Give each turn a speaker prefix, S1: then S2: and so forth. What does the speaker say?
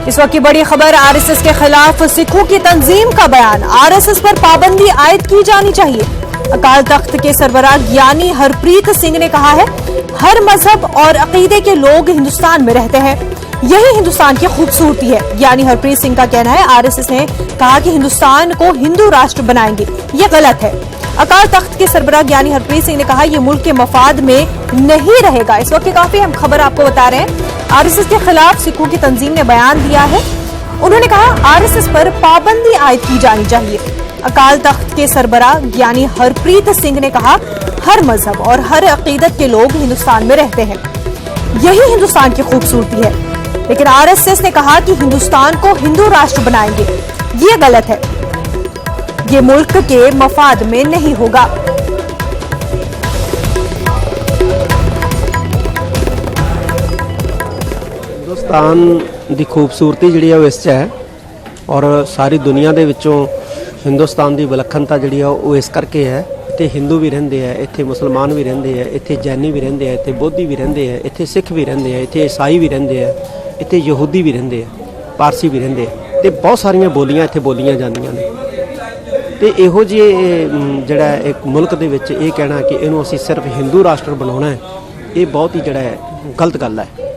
S1: इस वक्त की बड़ी खबर, आरएसएस के खिलाफ सिखों की तंजीम का बयान। आरएसएस पर पाबंदी आयद की जानी चाहिए। अकाल तख्त के सरबराह ज्ञानी हरप्रीत सिंह ने कहा है, हर मजहब और अकीदे के लोग हिंदुस्तान में रहते हैं, यही हिंदुस्तान की खूबसूरती है। ज्ञानी हरप्रीत सिंह का कहना है, आरएसएस ने कहा कि हिंदुस्तान को हिंदू राष्ट्र बनाएंगे, ये गलत है। अकाल तख्त के सरबराह ज्ञानी हरप्रीत सिंह ने कहा, यह मुल्क के मफाद में नहीं रहेगा। इस वक्त की काफी हम खबर आपको बता रहे हैं। आरएसएस के खिलाफ सिखों की तंजीम ने बयान दिया है। उन्होंने कहा, आरएसएस पर पाबंदी आयद की जानी चाहिए। अकाल तख्त के सरबराह ज्ञानी हरप्रीत सिंह ने कहा, हर मजहब और हर अकीदत के लोग हिंदुस्तान में रहते हैं, यही हिंदुस्तान की खूबसूरती है। लेकिन आरएसएस ने कहा कि हिंदुस्तान को हिंदू राष्ट्र बनाएंगे, ये गलत है, ये मुल्क के मफाद में नहीं होगा।
S2: हिंदुस्तान की खूबसूरती जी इस है और सारी दुनिया के विचों हिंदुस्तान की विलखणता जी इस करके है। इत्थे हिंदू भी रहिंदे है, इत्थे मुसलमान भी रहिंदे है, इत्थे जैनी भी रहिंदे है, इत्थे बोधी भी रहिंदे है, इत्थे सिख भी रहिंदे है, इत्थे ईसाई भी रहिंदे है, इत्थे यहूदी भी रहिंदे है, पारसी भी रहिंदे है, ते बहुत सारियां बोलियां इत्थे बोलियां जांदियां ने। ते इहो जिहे जिहड़ा एक मुल्क दे विच इह कहना कि इहनूं असीं सिर्फ हिंदू राष्ट्र बनाउणा है, ये बहुत ही जिहड़ा है गलत गल है।